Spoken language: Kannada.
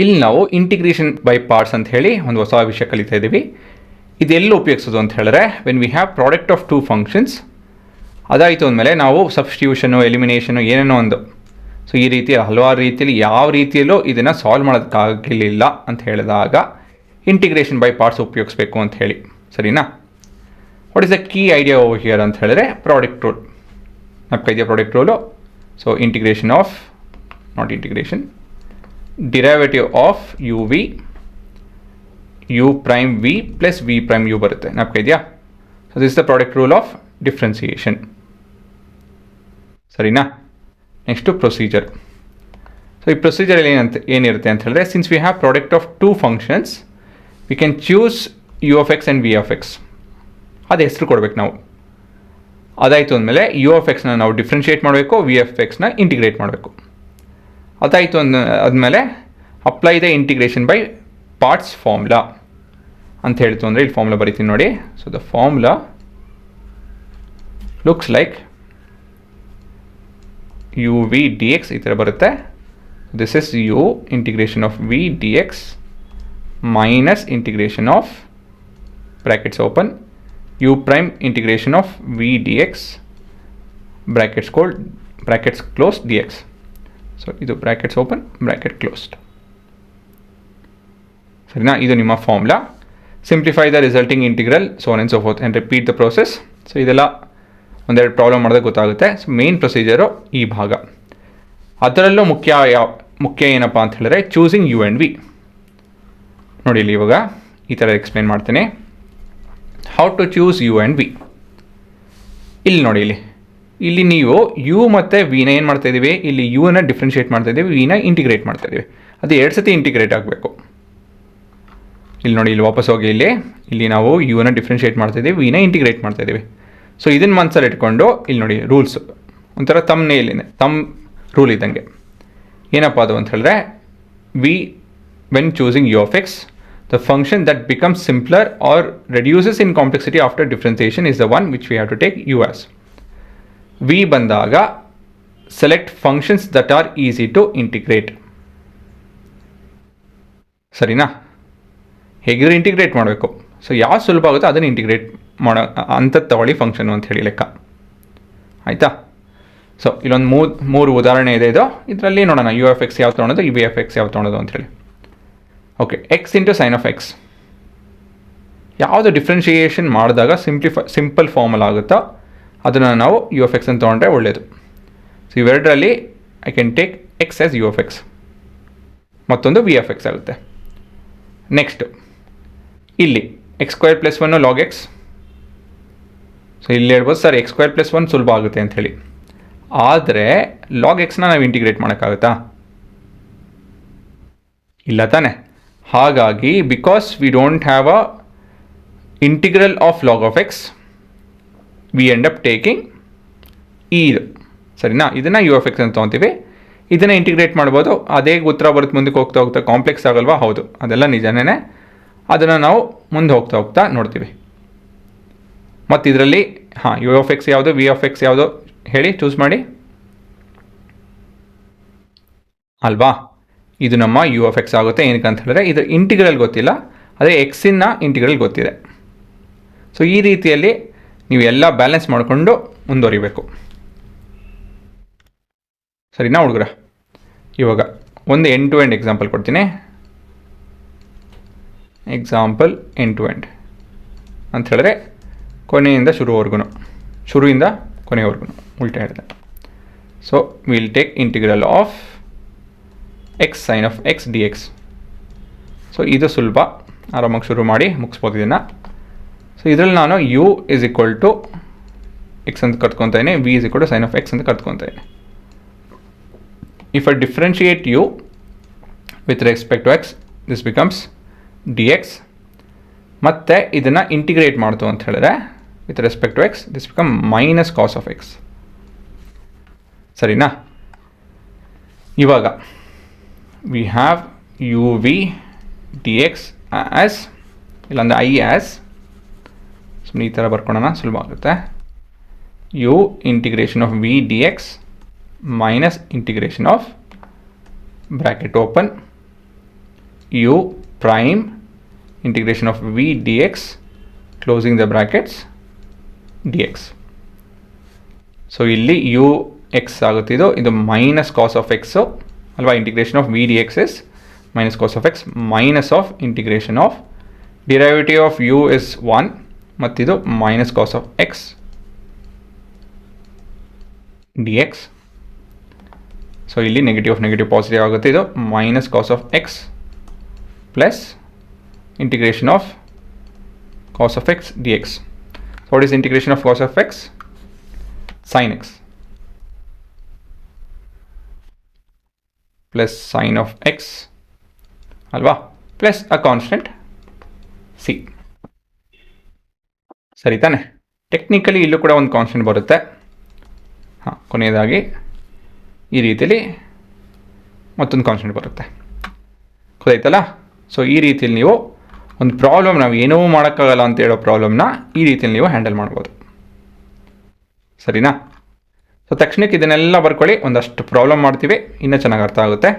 ಇಲ್ಲಿ ನಾವು ಇಂಟಿಗ್ರೇಷನ್ ಬೈ ಪಾರ್ಟ್ಸ್ ಅಂತ ಹೇಳಿ ಒಂದು ಹೊಸ ವಿಷಯ ಕಲಿತಾ ಇದ್ದೀವಿ. ಇದೆಲ್ಲ ಉಪಯೋಗಿಸೋದು ಅಂತ ಹೇಳಿದ್ರೆ when we have product of two functions, ಅದಾಯಿತು ಅಂದಮೇಲೆ ನಾವು ಸಬ್ಸ್ಟಿಟ್ಯೂಷನು ಎಲಿಮಿನೇಷನು ಏನೇನೋ ಒಂದು, ಸೊ ಈ ರೀತಿ ಹಲವಾರು ರೀತಿಯಲ್ಲಿ ಯಾವ ರೀತಿಯಲ್ಲೂ ಇದನ್ನು ಸಾಲ್ವ್ ಮಾಡೋದಕ್ಕಾಗಲಿಲ್ಲ ಅಂತ ಹೇಳಿದಾಗ ಇಂಟಿಗ್ರೇಷನ್ ಬೈ ಪಾರ್ಟ್ಸ್ ಉಪಯೋಗಿಸ್ಬೇಕು ಅಂತ ಹೇಳಿ. ಸರಿನಾ? What is the key idea over here ಅಂತ ಹೇಳಿದ್ರೆ ಪ್ರಾಡಕ್ಟ್ ರೂಲ್. ನಮ್ಗೆ product rule. So integration of, not integration, derivative of u v u prime v plus v prime u ಬರುತ್ತೆ. ನಮ್ಗೆ ಇದೆಯಾ? So this the product rule of differentiation. ಸರಿನಾ? Next procedure. ಸೊ ಈ ಪ್ರೊಸೀಜರಲ್ಲಿ ಏನಿರುತ್ತೆ ಅಂತ ಹೇಳಿದ್ರೆ, since we have product of two functions we can choose u of x and v of X. ಅದು ಹೆಸರು ಕೊಡಬೇಕು ನಾವು. ಅದಾಯಿತು ಅಂದಮೇಲೆ ಯು ಆಫ್ ಎಕ್ಸ್ನ ನಾವು ಡಿಫ್ರೆನ್ಷಿಯೇಟ್ ಮಾಡಬೇಕು, ವಿ ಆಫ್ ಎಕ್ಸ್ನ ಇಂಟಿಗ್ರೇಟ್ ಮಾಡಬೇಕು. ಅದಾಯಿತು ಆದಮೇಲೆ apply the integration by parts formula ಅಂತ ಹೇಳ್ತು ಅಂದರೆ ಇಲ್ಲಿ ಫಾರ್ಮುಲಾ ಬರೀತೀನಿ ನೋಡಿ. So the formula looks like u v d x ಈ ಥರ ಬರುತ್ತೆ. This is u integration of v d x minus integration of brackets open u prime integration of v d x brackets close d x. So ಇದು ಬ್ರ್ಯಾಕೆಟ್ಸ್ ಓಪನ್ ಬ್ರ್ಯಾಕೆಟ್ ಕ್ಲೋಸ್ಡ್. ಸರಿನಾ? ಇದು ನಿಮ್ಮ formula. Simplify the resulting integral so on and so fourth and repeat the process. So ಇದೆಲ್ಲ ಒಂದೆರಡು ಪ್ರಾಬ್ಲಮ್ ಮಾಡಿದಾಗ ಗೊತ್ತಾಗುತ್ತೆ. ಸೊ ಮೇನ್ ಪ್ರೊಸೀಜರು ಈ ಭಾಗ. ಅದರಲ್ಲೂ ಮುಖ್ಯ ಏನಪ್ಪ ಅಂತ ಹೇಳಿದ್ರೆ ಚೂಸಿಂಗ್ ಯು ಆ್ಯಂಡ್ ವಿ. ನೋಡಿ ಇಲ್ಲಿ ಇವಾಗ ಈ ಥರ ಎಕ್ಸ್ಪ್ಲೇನ್ ಮಾಡ್ತೀನಿ. How to choose u and v. ಇಲ್ಲಿ ನೋಡಿ, ಇಲ್ಲಿ ನೀವು ಯು ಮತ್ತು ವಿನ ಏನು ಮಾಡ್ತಾಯಿದ್ದೀವಿ, ಇಲ್ಲಿ ಯುನ ಡಿಫ್ರೆನ್ಷಿಯೇಟ್ ಮಾಡ್ತಾಯಿದ್ದೀವಿ, ವಿನ ಇಂಟಿಗ್ರೇಟ್ ಮಾಡ್ತಾಯಿದ್ದೀವಿ. ಅದು ಎರಡು ಸತಿ ಇಂಟಿಗ್ರೇಟ್ ಆಗಬೇಕು. ಇಲ್ಲಿ ನೋಡಿ, ಇಲ್ಲಿ ವಾಪಸ್ ಹೋಗಿ ಇಲ್ಲಿ ನಾವು ಯುನ ಡಿಫ್ರೆನ್ಷಿಯೇಟ್ ಮಾಡ್ತಾಯಿದ್ದೀವಿ, ವಿನ ಇಂಟಿಗ್ರೇಟ್ ಮಾಡ್ತಾಯಿದ್ದೀವಿ. ಸೊ ಇದನ್ನು ಮನಸ್ಸಲ್ಲಿ ಇಟ್ಕೊಂಡು ಇಲ್ಲಿ ನೋಡಿ ರೂಲ್ಸ್ ಒಂಥರ ತಮ್ಮ ರೂಲ್ ಇದ್ದಂಗೆ. ಏನಪ್ಪ ಅದು ಅಂತ ಹೇಳಿದ್ರೆ, we when choosing u of x the function that becomes simpler or reduces in complexity after differentiation is the one which we have to take u as. v ಬಂದಾಗ select functions that are easy to integrate. ಸರಿನಾ? ಹೇಗಿದ್ರೆ ಇಂಟಿಗ್ರೇಟ್ ಮಾಡಬೇಕು. ಸೊ ಯಾವ ಸುಲಭ ಆಗುತ್ತೋ ಅದನ್ನು ಇಂಟಿಗ್ರೇಟ್ ಮಾಡೋ ಅಂಥದ್ದು ತಗೊಳ್ಳಿ ಫಂಕ್ಷನ್ ಅಂತ ಹೇಳಿ ಲೆಕ್ಕ. ಆಯಿತಾ? ಸೊ ಇಲ್ಲೊಂದು ಮೂರು ಉದಾಹರಣೆ ಇದೆ. ಇದರಲ್ಲಿ ನೋಡೋಣ ಯು ಎಫ್ ಎಕ್ಸ್ ಯಾವ ತೊಗೊಳೋದು, ವಿ ಎಫ್ ಎಕ್ಸ್ ಯಾವ ತೊಗೊಳೋದು ಅಂಥೇಳಿ. Okay, x into sine of x ಯಾವುದು ಡಿಫ್ರೆನ್ಷಿಯೇಷನ್ ಮಾಡಿದಾಗ ಸಿಂಪಲ್ ಫಾರ್ಮಲ್ ಆಗುತ್ತೋ ಅದನ್ನು ನಾವು ಯು ಎಫ್ ಎಕ್ಸ್ ಅಂತ ತೊಗೊಂಡ್ರೆ ಒಳ್ಳೆಯದು. ಸೊ ಇವೆರಡರಲ್ಲಿ I can take x as u of x, ಮತ್ತೊಂದು ವಿ ಎಫ್ ಎಕ್ಸ್ ಆಗುತ್ತೆ. ನೆಕ್ಸ್ಟು ಇಲ್ಲಿ x square plus one log x. So ಇಲ್ಲಿ ಹೇಳ್ಬೋದು sir x square plus one ಸುಲಭ ಆಗುತ್ತೆ ಅಂಥೇಳಿ. ಆದರೆ ಲಾಗ್ ಎಕ್ಸ್ನ ನಾವು ಇಂಟಿಗ್ರೇಟ್ ಮಾಡೋಕ್ಕಾಗುತ್ತಾ? ಇಲ್ಲ ತಾನೆ. ಹಾಗಾಗಿ because we don't have a integral of log of X V end up taking ಇದು. ಸರಿನಾ? ಇದನ್ನು ಯು ಎಫ್ ಎಕ್ಸ್ ಅಂತ ತೊಗೊತೀವಿ. ಇದನ್ನು ಇಂಟಿಗ್ರೇಟ್ ಮಾಡ್ಬೋದು. ಅದೇ ಉತ್ತರ ಬರುತ್ತೆ ಮುಂದಕ್ಕೆ ಹೋಗ್ತಾ ಕಾಂಪ್ಲೆಕ್ಸ್ ಆಗಲ್ವಾ? ಹೌದು, ಅದೆಲ್ಲ ನಿಜನೇ. ಅದನ್ನು ನಾವು ಮುಂದೆ ಹೋಗ್ತಾ ನೋಡ್ತೀವಿ. ಮತ್ತು ಇದರಲ್ಲಿ ಯು ಎಫ್ ಎಕ್ಸ್ ಯಾವುದು, ವಿ ಎಫ್ ಎಕ್ಸ್ ಯಾವುದು ಹೇಳಿ ಚೂಸ್ ಮಾಡಿ ಅಲ್ವಾ? ಇದು ನಮ್ಮ ಯು ಎಫ್ ಎಕ್ಸ್ ಆಗುತ್ತೆ. ಏನಕ್ಕೆ ಅಂತ ಹೇಳಿದ್ರೆ ಇದು ಇಂಟಿಗ್ರಲ್ ಗೊತ್ತಿಲ್ಲ, ಅದೇ ಎಕ್ಸಿನ ಇಂಟಿಗ್ರಲ್ ಗೊತ್ತಿದೆ. ಸೊ ಈ ರೀತಿಯಲ್ಲಿ ನೀವು ಎಲ್ಲ ಬ್ಯಾಲೆನ್ಸ್ ಮಾಡಿಕೊಂಡು ಮುಂದುವರಿಬೇಕು. ಸರಿನಾ ಹುಡುಗರ? ಇವಾಗ ಒಂದು ಎಂಡ್ ಟು ಎಂಡ್ ಎಕ್ಸಾಂಪಲ್ ಕೊಡ್ತೀನಿ. ಎಕ್ಸಾಂಪಲ್ ಎಂಡ್ ಟು ಎಂಡ್ ಅಂತ ಹೇಳಿದ್ರೆ ಕೊನೆಯಿಂದ ಶುರುವಿಂದ ಕೊನೆಯವರೆಗೂ ಉಲ್ಟಾ ಹೇಳಿದೆ. So will take integral of x sine of x d x. So ಇದು ಸುಲಭ, ಆರಾಮಾಗಿ ಶುರು ಮಾಡಿ ಮುಗಿಸ್ಬೋದು ಇದನ್ನು. ಸೊ ಇದರಲ್ಲಿ ನಾನು u is equal to x ಅಂತ ಕರ್ಕೊತಾಯಿನಿ, v is equal to sine of x ಅಂತ ಕರ್ಕೊತಾಯಿನಿ. If I differentiate u with respect to x this becomes d x. ಮತ್ತು ಇದನ್ನು ಇಂಟಿಗ್ರೇಟ್ ಮಾಡ್ತು ಅಂತ ಹೇಳಿದ್ರೆ with respect to x this become minus cos of x. ಸರಿನಾ? ಇವಾಗ we have u v dx as ಇಲ್ಲಾಂದರೆ i as ಸುಮ್ಮನೆ ಈ ಥರ ಬರ್ಕೊಳ್ಳೋಣ, ಸುಲಭ ಆಗುತ್ತೆ. u integration of v dx minus integration of bracket open u prime integration of v dx closing the brackets dx. So ಇಲ್ಲಿ ಯು ಎಕ್ಸ್ ಆಗುತ್ತಿದ್ದು ಇದು ಮೈನಸ್ ಕಾಸ್ ಆಫ್ ಎಕ್ಸು ಅಲ್ವಾ. Integration of v d x is minus cos of x minus of integration of derivative of u is 1 ಮತ್ತಿದು minus cos of x d x. So ಇಲ್ಲಿ ನೆಗೆಟಿವ್ ಪಾಸಿಟಿವ್ ಆಗುತ್ತೆ. ಇದು minus cos of x plus integration of cos of x d x. So what is integration of cos of x? sin x plus sin of x ಅಲ್ವಾ, ಪ್ಲಸ್ ಅ ಕಾನ್ಸ್ಟೆಂಟ್ ಸಿ. ಸರಿ ತಾನೆ? ಟೆಕ್ನಿಕಲಿ ಇಲ್ಲೂ ಕೂಡ ಒಂದು ಕಾನ್ಸ್ಟೆಂಟ್ ಬರುತ್ತೆ. ಹಾಂ, ಕೊನೆಯದಾಗಿ ಈ ರೀತಿಯಲ್ಲಿ ಮತ್ತೊಂದು ಕಾನ್ಸ್ಟೆಂಟ್ ಬರುತ್ತೆ. ಗೊತ್ತಾಯ್ತಲ್ಲ? ಸೊ ಈ ರೀತಿಯಲ್ಲಿ ನೀವು ಒಂದು ಪ್ರಾಬ್ಲಮ್ ನಾವು ಏನೂ ಮಾಡೋಕ್ಕಾಗಲ್ಲ ಅಂತ ಹೇಳೋ ಪ್ರಾಬ್ಲಮ್ನ ಈ ರೀತಿಯಲ್ಲಿ ನೀವು ಹ್ಯಾಂಡಲ್ ಮಾಡ್ಬೋದು. ಸರಿನಾ? ಸೊ ತಕ್ಷಣಕ್ಕೆ ಇದನ್ನೆಲ್ಲ ಬರ್ಕೊಳ್ಳಿ, ಒಂದಷ್ಟು ಪ್ರಾಬ್ಲಮ್ ಮಾಡ್ತೀವಿ, ಇನ್ನೂ ಚೆನ್ನಾಗಿ ಅರ್ಥ ಆಗುತ್ತೆ.